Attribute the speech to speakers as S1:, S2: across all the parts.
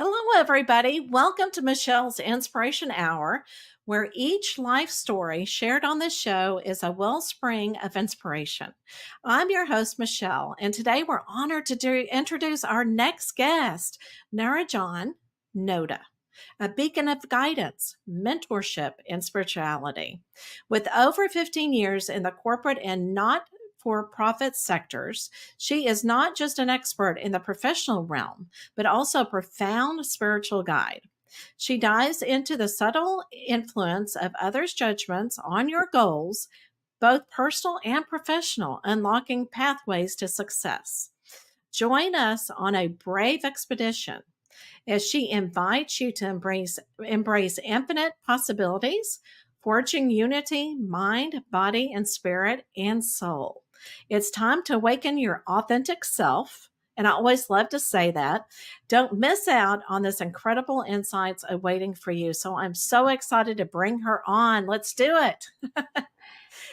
S1: Hello, everybody. Welcome to Michelle's Inspiration Hour, where each life story shared on this show is a wellspring of inspiration. I'm your host, Michelle, and today we're honored to introduce our next guest, Narajan Nota, a beacon of guidance, mentorship, and spirituality. With over 15 years in the corporate and not for profit sectors, she is not just an expert in the professional realm, but also a profound spiritual guide. She dives into the subtle influence of others' judgments on your goals, both personal and professional, unlocking pathways to success. Join us on a brave expedition as she invites you to embrace infinite possibilities, forging unity, mind, body, and spirit and soul. It's time to awaken your authentic self. And I always love to say that. Don't miss out on this incredible insights awaiting for you. So I'm so excited to bring her on. Let's do it.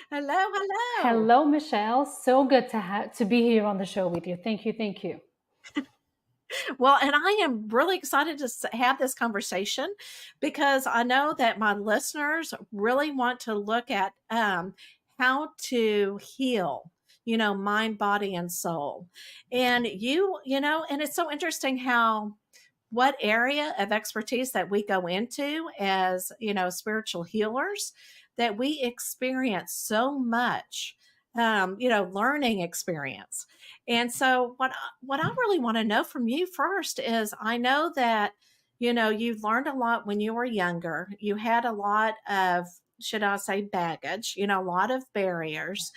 S1: Hello, hello.
S2: Hello, Michelle. So good to be here on the show with you. Thank you. Thank you.
S1: Well, and I am really excited to have this conversation because I know that my listeners really want to look at how to heal, mind, body, and soul. And and it's so interesting how what area of expertise that we go into as, spiritual healers, that we experience so much, learning experience. And so what I really want to know from you first is I know that, you learned a lot when you were younger. You had a lot of, should I say, baggage, a lot of barriers.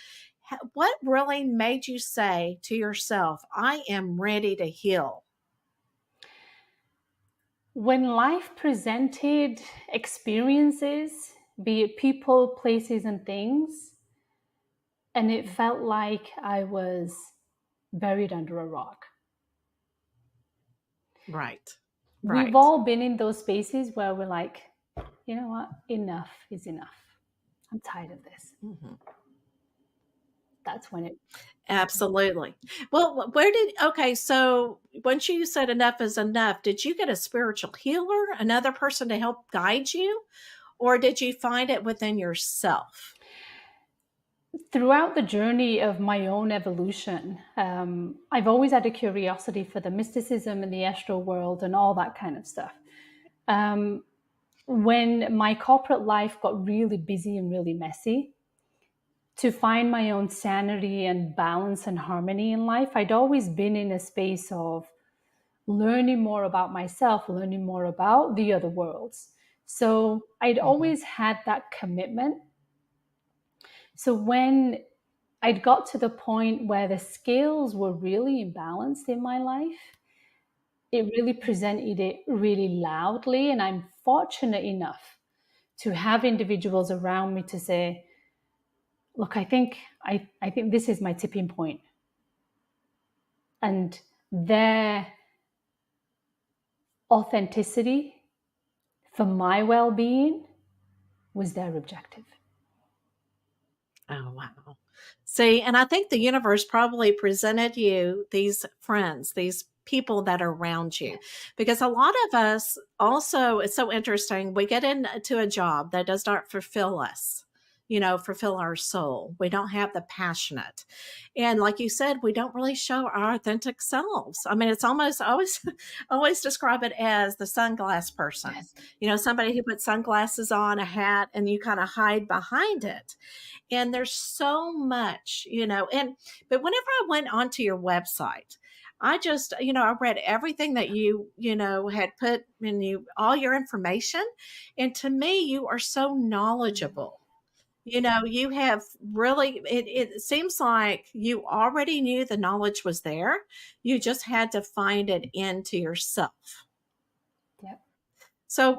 S1: What really made you say to yourself, I am ready to heal?
S2: When life presented experiences, be it people, places, and things, and it felt like I was buried under a rock.
S1: Right.
S2: We've
S1: Right.
S2: all been in those spaces where we're like, you know what? Enough is enough. I'm tired of this.
S1: Mhm.
S2: That's when it.
S1: Absolutely. Well, okay, so once you said enough is enough, did you get a spiritual healer, another person to help guide you, or did you find it within yourself?
S2: Throughout the journey of my own evolution, I've always had a curiosity for the mysticism and the astral world and all that kind of stuff. Um, when my corporate life got really busy and really messy, to find my own sanity and balance and harmony in life, I'd always been in a space of learning more about myself, learning more about the other worlds. So I'd
S1: Mhm.
S2: always had that commitment. So when I'd got to the point where the scales were really imbalanced in my life, it really presented it really loudly. And I'm fortunate enough to have individuals around me to say, look, I think this is my tipping point. And their authenticity for my well-being was their objective.
S1: Oh, wow. See, and I think the universe probably presented you these friends, these people that are around you.
S2: Yes.
S1: Because a lot of us also, it's so interesting, we get into a job that does not fulfill us, fulfill our soul. We don't have the passionate. And like you said, we don't really show our authentic selves. I mean, it's almost I always always describe it as the sunglass person.
S2: Yes.
S1: Somebody who puts sunglasses on, a hat, and you kind of hide behind it. And there's so much, but whenever I went onto your website, I just, I read everything that you had put in all your information. And to me, you are so knowledgeable. You have really, it seems like you already knew the knowledge was there. You just had to find it into yourself.
S2: Yep.
S1: So,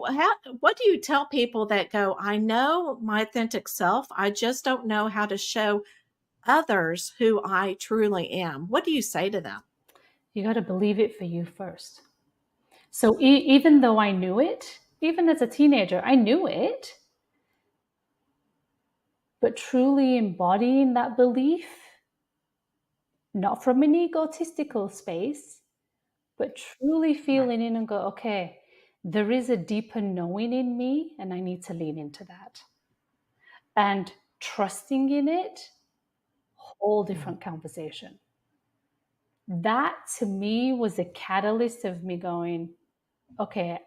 S1: what do you tell people that go, I know my authentic self, I just don't know how to show others who I truly am? What do you say to them?
S2: You got to believe it for you first. So even though I knew it, even as a teenager, I knew it, but truly embodying that belief, not from an egotistical space, but truly feeling in and go, okay, there is a deeper knowing in me, and I need to lean into that. And trusting in it, whole
S1: Mhm.
S2: different conversation. That to me was a catalyst of me going, okay,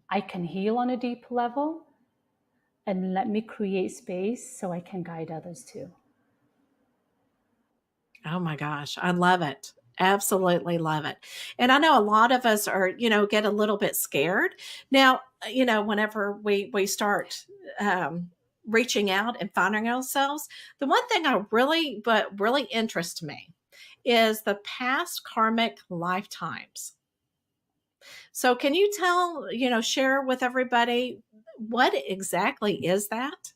S2: I can heal on a deep level, and let me create space so I can guide others too.
S1: Oh my gosh, I love it. Absolutely love it. And I know a lot of us are, get a little bit scared. Now, whenever we start reaching out and finding ourselves, the one thing really interests me is the past karmic lifetimes. So can you share with everybody what exactly is that?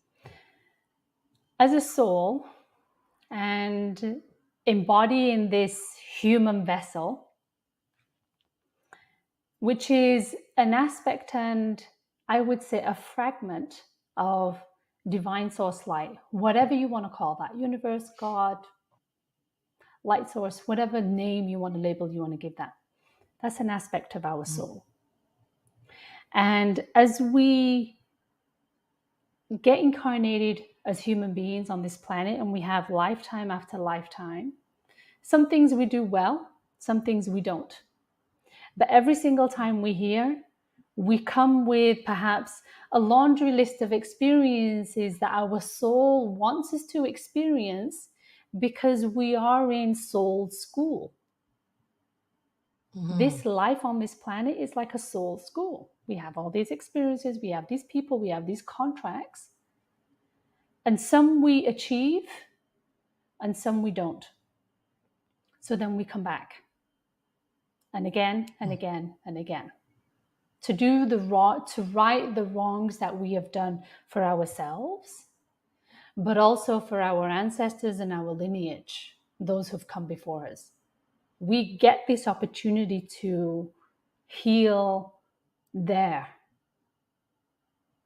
S2: As a soul and embodying this human vessel, which is an aspect and I would say a fragment of divine source light, whatever you want to call that, universe, God, light source, whatever name you want to label, you want to give that. That's an aspect of our
S1: Mm.
S2: soul. And as we get incarnated as human beings on this planet and we have lifetime after lifetime, some things we do well, some things we don't. But every single time we hear, we come with perhaps a laundry list of experiences that our soul wants us to experience because we are in soul school.
S1: Mhm.
S2: This life on this planet is like a soul school. We have all these experiences, we have these people, we have these contracts, and some we achieve and some we don't. So then we come back and again and
S1: Mm.
S2: again and again to do the wrong, to right the wrongs that we have done for ourselves, but also for our ancestors and our lineage, those who've come before us. We get this opportunity to heal their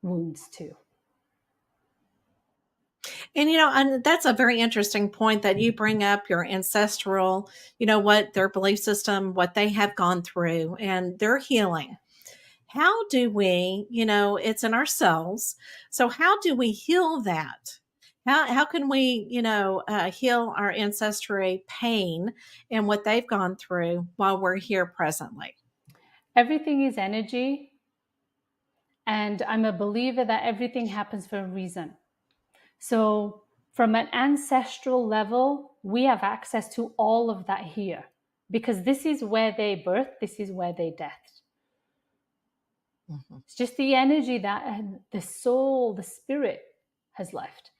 S2: wounds too.
S1: And that's a very interesting point that you bring up your ancestral, what their belief system, what they have gone through, and their healing. How do we, it's in ourselves. So how do we heal that? How can we, heal our ancestry pain and what they've gone through while we're here presently?
S2: Everything is energy, and I'm a believer that everything happens for a reason. So, from an ancestral level, we have access to all of that here because this is where they birthed, this is where they deathed.
S1: Mhm.
S2: It's just the energy that the soul, the spirit has left.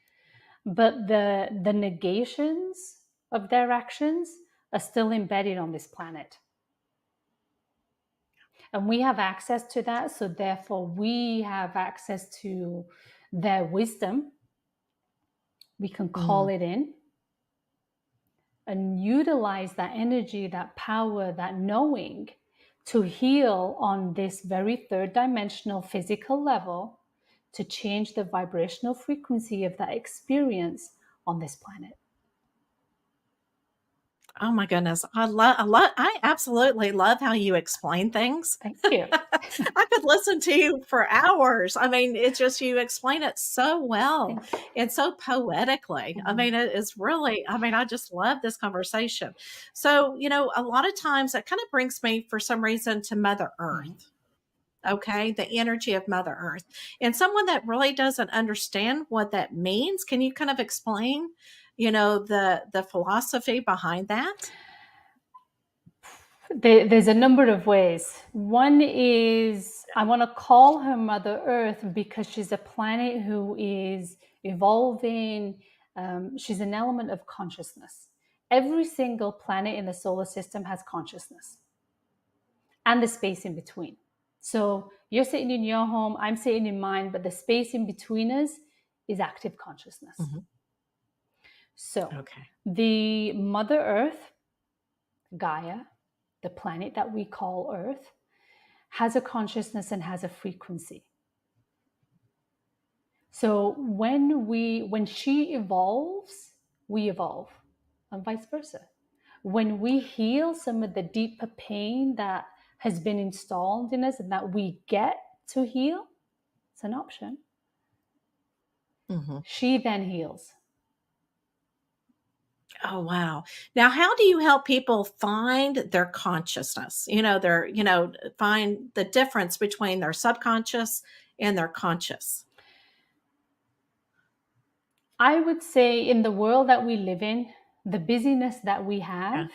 S2: But the negations of their actions are still embedded on this planet. And we have access to that. So, therefore, we have access to their wisdom. We can call
S1: Mm.
S2: it in and utilize that energy, that power, that knowing to heal on this very third dimensional physical level to change the vibrational frequency of that experience on this planet.
S1: Oh my goodness. I absolutely love how you explain things.
S2: Thank you.
S1: I could listen to you for hours. I mean, it's just you explain it so well
S2: Thank you.
S1: and so poetically. I mean, it is really, I mean, I just love this conversation. So, a lot of times that kind of brings me for some reason to Mother
S2: Mhm.
S1: Earth. Okay, the energy of Mother Earth. And someone that really doesn't understand what that means, can you kind of explain, the philosophy behind that?
S2: There's a number of ways. One is I want to call her Mother Earth because she's a planet who is evolving. She's an element of consciousness. Every single planet in the solar system has consciousness and the space in between. So you're sitting in your home, I'm sitting in mine, but the space in between us is active consciousness.
S1: Mhm.
S2: So
S1: Okay.
S2: the Mother Earth, Gaia, the planet that we call Earth, has a consciousness and has a frequency. So when she evolves, we evolve, and vice versa. When we heal some of the deeper pain that has been installed in us and that we get to heal, it's an option.
S1: Mm-hmm.
S2: She then heals.
S1: Oh, wow. Now, how do you help people find their consciousness? Find the difference between their subconscious and their conscious.
S2: I would say in the world that we live in, the busyness that we
S1: Yeah.
S2: have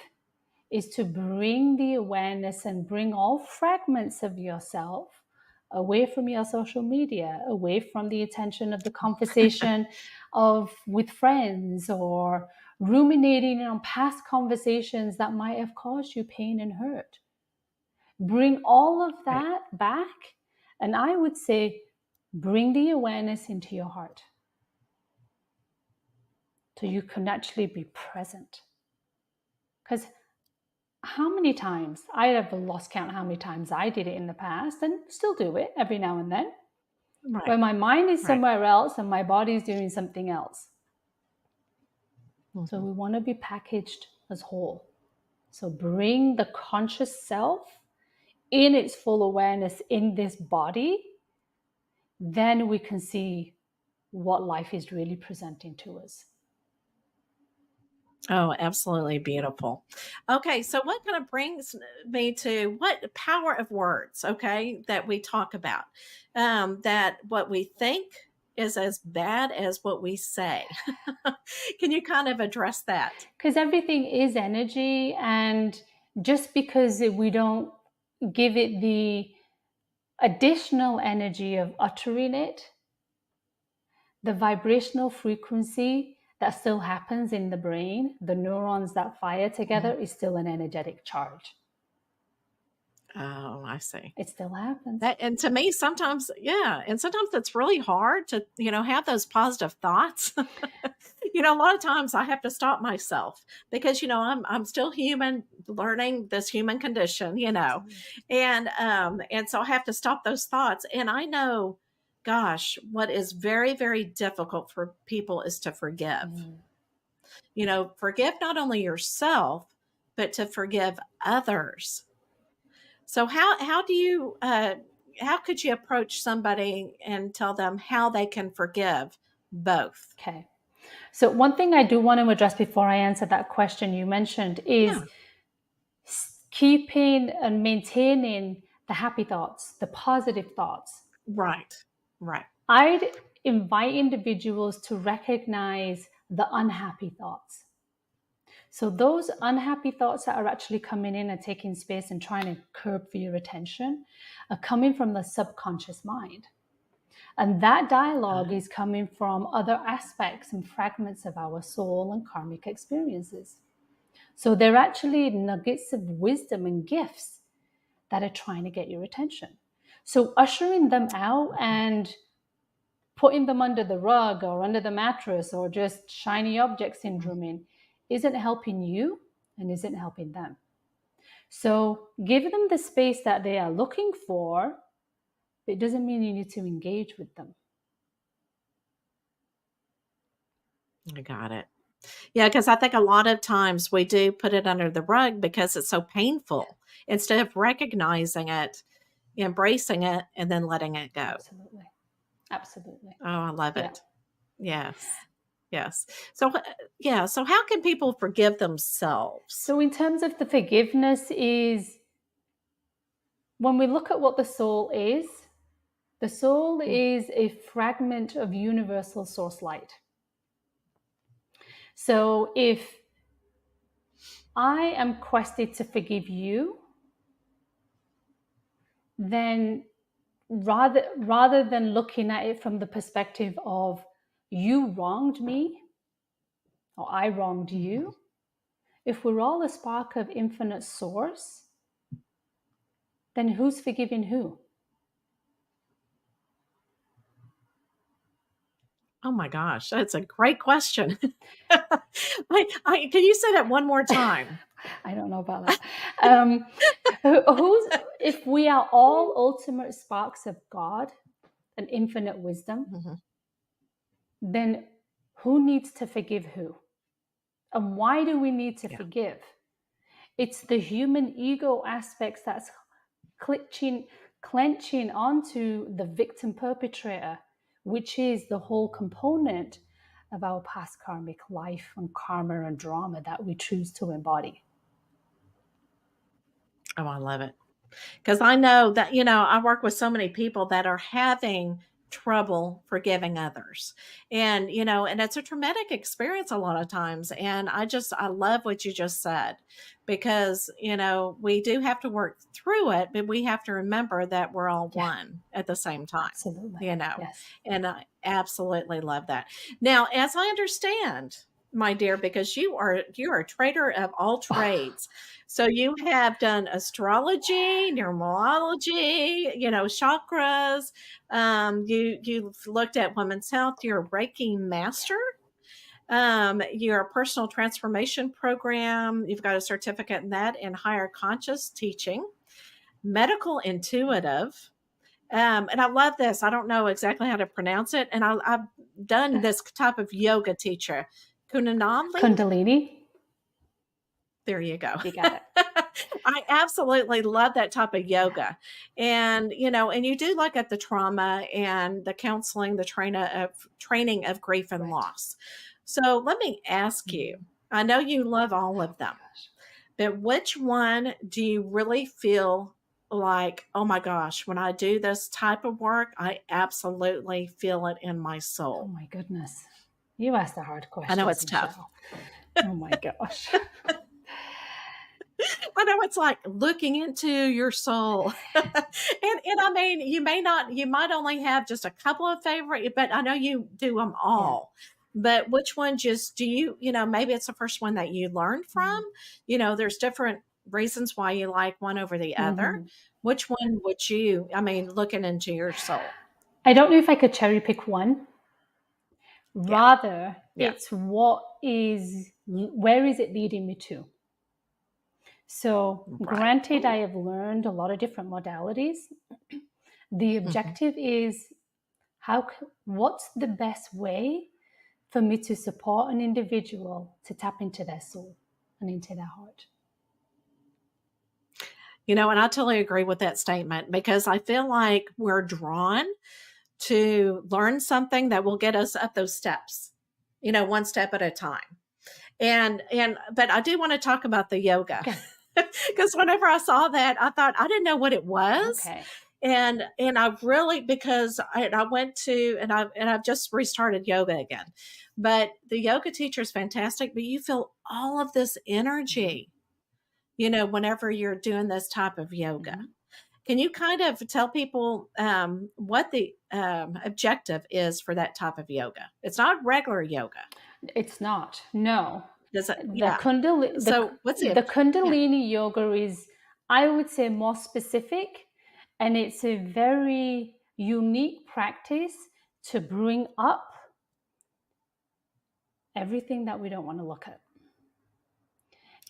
S2: is to bring the awareness and bring all fragments of yourself away from your social media, away from the attention of the conversation of with friends, or ruminating on past conversations that might have caused you pain and hurt. Bring all of
S1: Right.
S2: that back, and I would say bring the awareness into your heart so you can actually be present. Because how many times, I have lost count how many times I did it in the past and still do it every now and then,
S1: Right.
S2: where my mind is
S1: Right.
S2: somewhere else and my body is doing something else. So
S1: Mm-hmm.
S2: we want to be packaged as whole. So bring the conscious self in its full awareness in this body, then we can see what life is really presenting to us.
S1: Oh, absolutely beautiful. Okay, so what kind of brings me to what power of words, okay, that we talk about. That what we think is as bad as what we say. Can you kind of address that?
S2: Because everything is energy, and just because we don't give it the additional energy of uttering it, the vibrational frequency that still happens in the brain, the neurons that fire together, is still an energetic charge.
S1: Oh, I see.
S2: It still happens.
S1: That, and to me, sometimes, yeah, and sometimes it's really hard to, have those positive thoughts. A lot of times I have to stop myself because, I'm still human, learning this human condition, and so I have to stop those thoughts. And I know, gosh, what is very, very difficult for people is to forgive. Forgive not only yourself, but to forgive others. So how do you how could you approach somebody and tell them how they can forgive both?
S2: Okay. So one thing I do want to address before I answer that question you mentioned is
S1: Yeah.
S2: keeping and maintaining the happy thoughts, the positive thoughts.
S1: Right. Right.
S2: I'd invite individuals to recognize the unhappy thoughts. So those unhappy thoughts that are actually coming in and taking space and trying to curb for your attention are coming from the subconscious mind. And that dialogue is coming from other aspects and fragments of our soul and karmic experiences. So they're actually nuggets of wisdom and gifts that are trying to get your attention. So ushering them out and putting them under the rug or under the mattress or just shiny object syndroming isn't helping you and isn't helping them. So give them the space that they are looking for, but it doesn't mean you need to engage with them.
S1: I got it. Yeah, because I think a lot of times we do put it under the rug because it's so painful instead of recognizing it, embracing it, and then letting it go.
S2: Absolutely. Absolutely.
S1: Oh, I love
S2: Yeah.
S1: it. Yes. Yes. So, yeah. So, how can people forgive themselves?
S2: So in terms of the forgiveness is when we look at what the soul is a fragment of universal source light. So if I am quested to forgive you, then rather than looking at it from the perspective of you wronged me or I wronged you, if we're all a spark of infinite source, then who's forgiving who?
S1: Oh my gosh, that's a great question. Can you say that one more time?
S2: I don't know about that. If we are all ultimate sparks of God and infinite wisdom, then who needs to forgive who? And why do we need to forgive? It's the human ego aspects that's clenching onto the victim perpetrator, which is the whole component of our past karmic life and karma and drama that we choose to embody.
S1: Oh, I love it. Because I know that, I work with so many people that are having trouble forgiving others. And it's a traumatic experience a lot of times. And I love what you just said because, we do have to work through it, but we have to remember that we're all one at the same time,
S2: Absolutely. Yes.
S1: and I absolutely love that. Now, as I understand, my dear, because you're a trader of all trades. So you have done astrology, numerology, chakras. You've looked at women's health. You're a Reiki master. You're a personal transformation program. You've got a certificate in that and higher conscious teaching, medical intuitive. And I love this. I don't know exactly how to pronounce it. And I've done this type of yoga teacher,
S2: Kundalini.
S1: There you go.
S2: You got it.
S1: I absolutely love that type of yoga. And, and you do look at the trauma and the counseling, the training of grief and loss. So let me ask you, I know you love all of them, but which one do you really feel like, oh my gosh, when I do this type of work, I absolutely feel it in my soul?
S2: Oh my goodness. You asked a hard question.
S1: I know it's tough.
S2: Oh my gosh.
S1: I know it's like looking into your soul. and I mean, you might only have just a couple of favorite, but I know you do them all. Yeah. But which one do you, maybe it's the first one that you learned from, there's different reasons why you like one over the other. Which one would you, looking into your soul?
S2: I don't know if I could cherry pick one. Rather, it's where is it leading me to? So granted, I have learned a lot of different modalities. The objective is what's the best way for me to support an individual to tap into their soul and into their heart.
S1: And I totally agree with that statement because I feel like we're drawn to learn something that will get us up those steps, one step at a time. But I do want to talk about the yoga. Okay. Because whenever I saw that, I thought I didn't know what it was.
S2: Okay.
S1: And I really, because I went to, and I've just restarted yoga again, but the yoga teacher is fantastic, but you feel all of this energy, whenever you're doing this type of yoga. Can you kind of tell people what the objective is for that type of yoga? It's not regular yoga.
S2: It's not, no.
S1: Does it?
S2: Yeah. The Kundalini yoga is, I would say, more specific, and it's a very unique practice to bring up everything that we don't want to look at.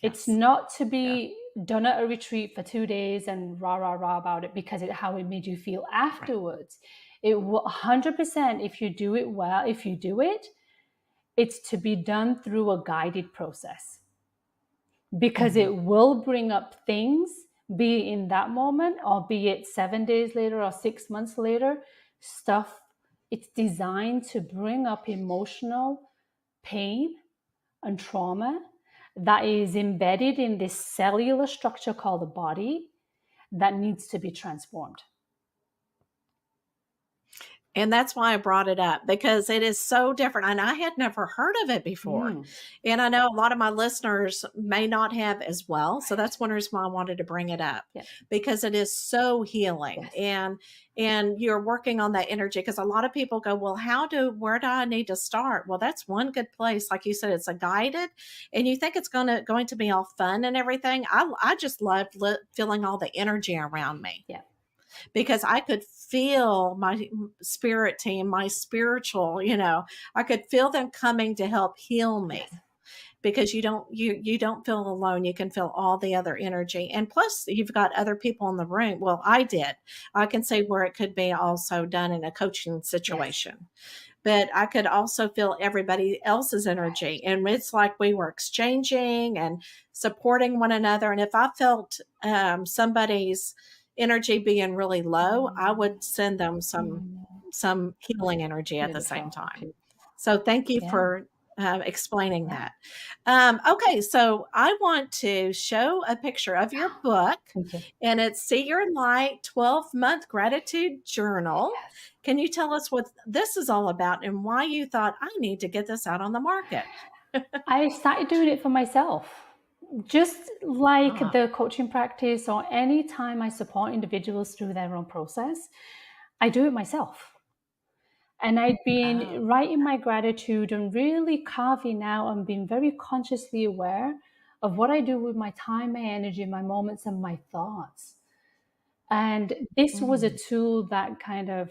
S2: Yes. It's not to be done at a retreat for 2 days and rah about it because how it made you feel afterwards. Right. It 100%, if you do it well, it's to be done through a guided process because it will bring up things, be it in that moment or be it 7 days later or 6 months later, stuff. It's designed to bring up emotional pain and trauma that is embedded in this cellular structure called the body that needs to be transformed.
S1: And that's why I brought it up, because it is so different. And I had never heard of it before. And I know a lot of my listeners may not have as well. So that's one reason why I wanted to bring it up, because it is so healing. Yes. And you're working on that energy, because a lot of people go, well, where do I need to start? Well, that's one good place. Like you said, it's a guided, and you think it's going to be all fun and everything. I just loved feeling all the energy around me.
S2: Yeah.
S1: Because I could feel my spirit team, my spiritual, I could feel them coming to help heal me. Yes. Because you don't feel alone. You can feel all the other energy. And plus you've got other people in the room. Well, I can see where it could be also done in a coaching situation. Yes. But I could also feel everybody else's energy. And it's like we were exchanging and supporting one another. And if I felt somebody's energy being really low, I would send them some healing energy at the same
S2: Beautiful.
S1: time. So thank you
S2: Yeah.
S1: for explaining
S2: Yeah.
S1: that. Okay, so I want to show a picture of your book,
S2: Thank you.
S1: and it's See Your Light 12-Month Gratitude Journal.
S2: Yes.
S1: Can you tell us what this is all about and why you thought I need to get this out on the market?
S2: I started doing it for myself. Just like
S1: Ah,
S2: the coaching practice or any time I support individuals through their own process, I do it myself. And I'd
S1: oh,
S2: been writing my gratitude and really carving out and being very consciously aware of what I do with my time, my energy, my moments, and my thoughts. And this was a
S1: mm,
S2: tool that kind of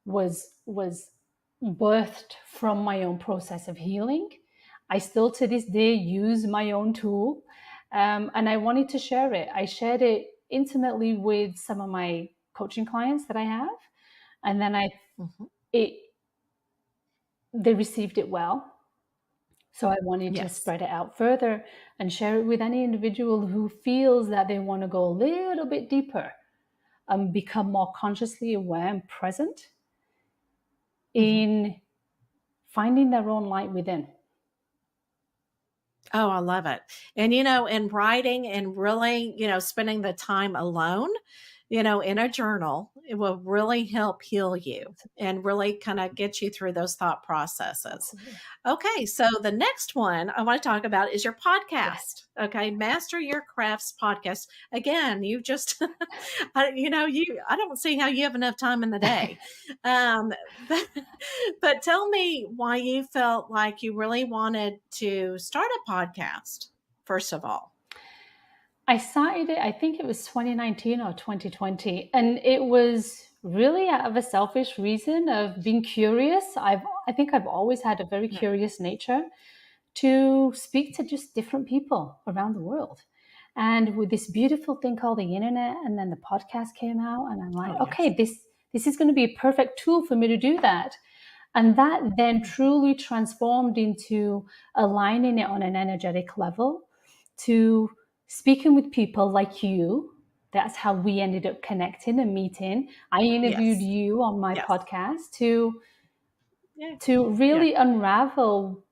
S2: was birthed from my own process of healing. I still to this day use my own tool, and I wanted to share it. I shared it intimately with some of my coaching clients that I have, and then
S1: mhm.
S2: it they received it well. So I wanted to
S1: Yes.
S2: spread it out further and share it with any individual who feels that they want to go a little bit deeper and become more consciously aware and present
S1: Mhm.
S2: in finding their own light within.
S1: Oh, I love it. And, in writing and really, spending the time alone, in a journal, it will really help heal you and really kind of get you through those thought processes.
S2: Absolutely.
S1: Okay. So the next one I want to talk about is your
S2: Yes.
S1: podcast. Okay. Master Your Crafts podcast. Again, you just, I don't see how you have enough time in the day. Um, but, but tell me why you felt like you really wanted to start a podcast, first of all.
S2: I started it, I think it was 2019 or 2020, and it was really out of a selfish reason of being curious. I think I've always had a very
S1: Yeah.
S2: curious nature to speak to just different people around the world. And with this beautiful thing called the internet, and then the podcast came out, and I'm like,
S1: Oh,
S2: okay,
S1: yes.
S2: this is going to be a perfect tool for me to do that. And that then
S1: Mhm.
S2: truly transformed into aligning it on an energetic level to speaking with people like you. That's how we ended up connecting and meeting. I interviewed
S1: Yes.
S2: you on my
S1: Yes.
S2: podcast
S1: Yeah.
S2: to
S1: Yeah.
S2: really unravel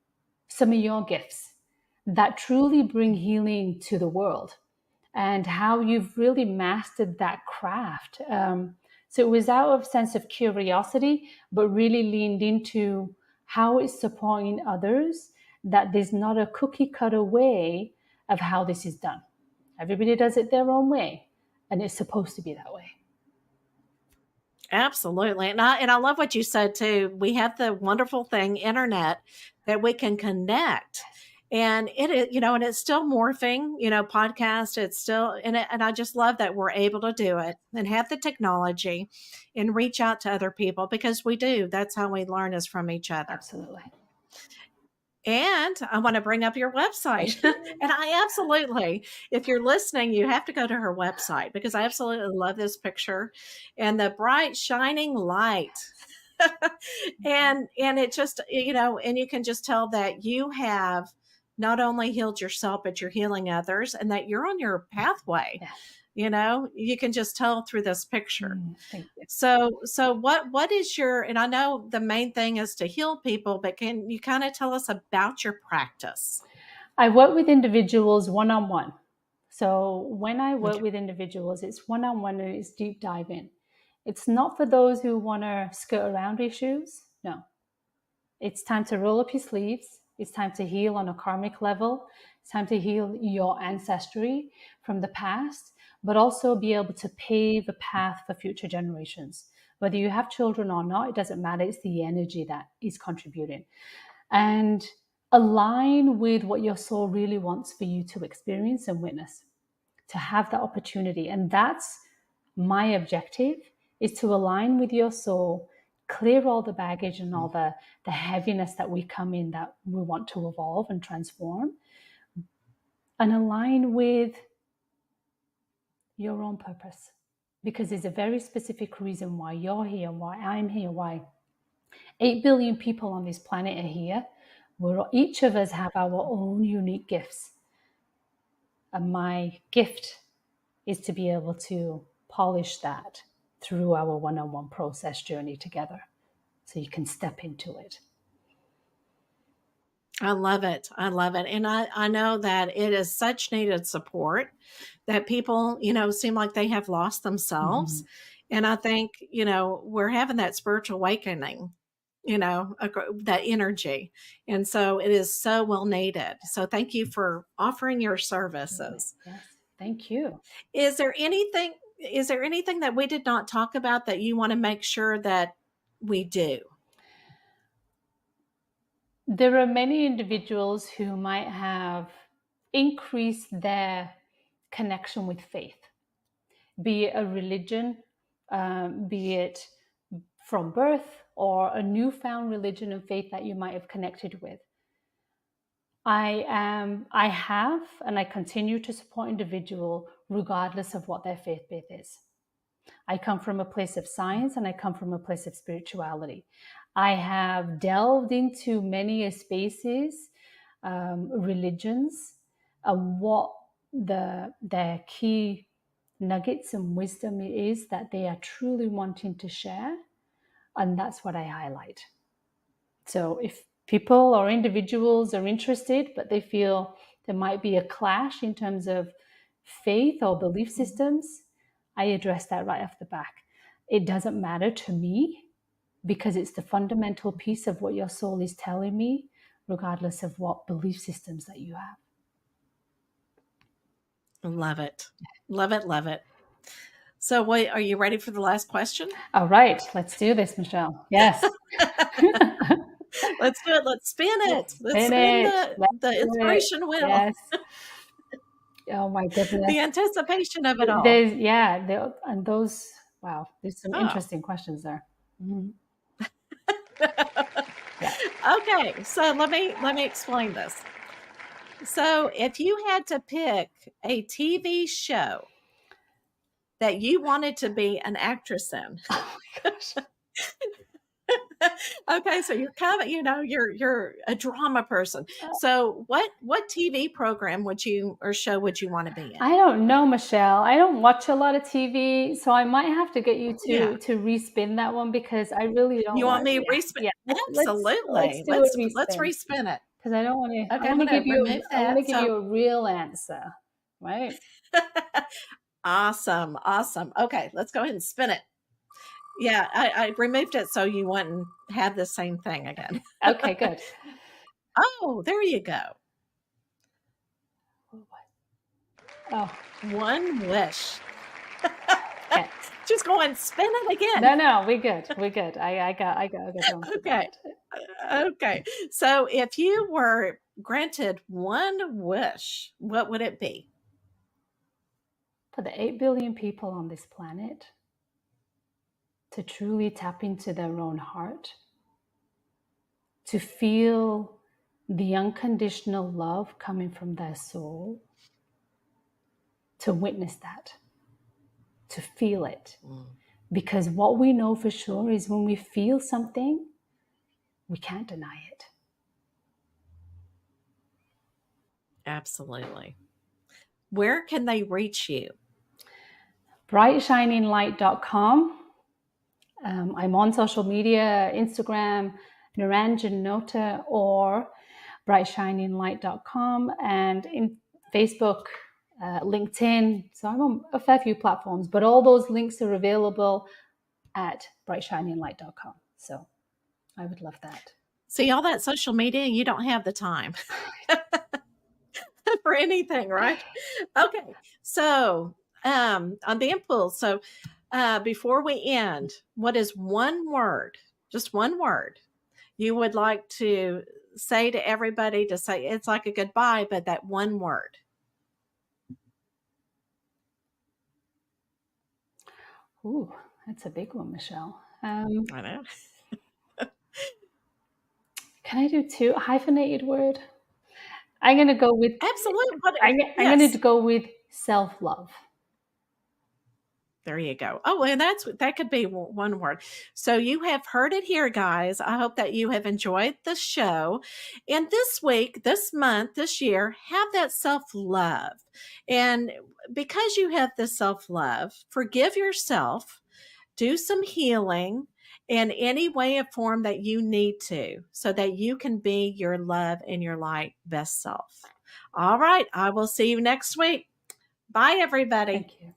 S2: some of your gifts that truly bring healing to the world and how you've really mastered that craft. So it was out of sense of curiosity, but really leaned into how it's supporting others, that there's not a cookie cutter way of how this is done. Everybody does it their own way, and it's supposed to be that way.
S1: Absolutely. And I love what you said too. We have the wonderful thing, internet, that we can connect. And it is, and it's still morphing, podcast, it's still, and I just love that we're able to do it and have the technology and reach out to other people because we do. That's how we learn is from each other.
S2: Absolutely.
S1: And I want to bring up your website.
S2: Thank
S1: And
S2: you.
S1: I absolutely, if you're listening, you have to go to her website because I absolutely love this picture and the bright, shining light. And it just, and you can just tell that you have not only healed yourself, but you're healing others and that you're on your pathway.
S2: Yeah.
S1: You can just tell through this picture.
S2: Thank you.
S1: So what is your, and I know the main thing is to heal people, but can you kind of tell us about your practice?
S2: I work with individuals one on one. So when I work
S1: Okay.
S2: with individuals, it's one on one and it's deep diving. It's not for those who want to skirt around issues. No, it's time to roll up your sleeves. It's time to heal on a karmic level. It's time to heal your ancestry from the past, but also be able to pave a path for future generations. Whether you have children or not, it doesn't matter. It's the energy that is contributing. And align with what your soul really wants for you to experience and witness, to have that opportunity. And that's my objective, is to align with your soul, clear all the baggage and all the heaviness that we come in that we want to evolve and transform, and align with your own purpose. Because there's a very specific reason why you're here, why I'm here, why 8 billion people on this planet are here. Where each of us have our own unique gifts. And my gift is to be able to polish that through our one-on-one process journey together, so you can step into it.
S1: I love it. I love it. And I know that it is such needed support that people, seem like they have lost themselves. And I think, we're having that spiritual awakening, that energy. And so it is so well needed. So thank you for offering your services.
S2: Yes, thank you.
S1: Is there anything that we did not talk about that you want to make sure that we do?
S2: There are many individuals who might have increased their connection with faith, be it a religion, be it from birth, or a newfound religion and faith that you might have connected with. I have, and I continue to support individual regardless of what their faith is. I come from a place of science, and I come from a place of spirituality. I have delved into many spaces, religions, and what their key nuggets and wisdom is that they are truly wanting to share. And that's what I highlight. So if people or individuals are interested, but they feel there might be a clash in terms of faith or belief systems, I address that right off the back. It doesn't matter to me, because it's the fundamental piece of what your soul is telling me, regardless of what belief systems that you have.
S1: Love it. Love it. Love it. So wait, are you ready for the last question?
S2: All right, let's do this, Michelle. Yes.
S1: Let's do it. Let's spin it. Let's spin the inspiration wheel.
S2: Yes. Oh my goodness.
S1: The anticipation of it all.
S2: And those, wow, there's some interesting questions there. Mm-hmm.
S1: Yeah. Okay, so let me explain this. So if you had to pick a TV show that you wanted to be an actress in.
S2: Oh my gosh.
S1: Okay, so you're you're a drama person. So what TV program or show would you want to be in?
S2: I don't know, Michelle. I don't watch a lot of TV, so I might have to get you to respin that one, because I really don't.
S1: You want me to respin? Yeah, absolutely. Let's respin it.
S2: Because I don't want to. Okay, I want to give you a real answer, right?
S1: Awesome. Okay, let's go ahead and spin it. Yeah, I removed it so you wouldn't have the same thing again.
S2: Okay, good.
S1: Oh, there you go.
S2: Oh,
S1: One wish. Okay. Just go and spin it again.
S2: No, we're good. I got
S1: Okay. Okay. So if you were granted one wish, what would it be?
S2: For the 8 billion people on this planet to truly tap into their own heart, to feel the unconditional love coming from their soul, to witness that, to feel it. Because what we know for sure is when we feel something, we can't deny it.
S1: Absolutely. Where can they reach you?
S2: brightshininglight.com. I'm on social media, Instagram, Naranjan Nota, or brightshininglight.com, and in Facebook, LinkedIn. So I'm on a fair few platforms, but all those links are available at brightshininglight.com. So I would love that.
S1: See, all that social media, you don't have the time for anything, right? Okay. So on the impulse, so before we end, what is one word, just one word, you would like to say to everybody, to say it's like a goodbye, but that one word?
S2: Ooh, that's a big one, Michelle.
S1: I know.
S2: Can I do two? Hyphenated word? I'm going to go with...
S1: Absolutely.
S2: I'm going to go with self-love.
S1: There you go. Oh, and that could be one word. So you have heard it here, guys. I hope that you have enjoyed the show. And this week, this month, this year, have that self-love. And because you have the self-love, forgive yourself, do some healing in any way or form that you need to, so that you can be your love and your light best self. All right. I will see you next week. Bye, everybody.
S2: Thank you.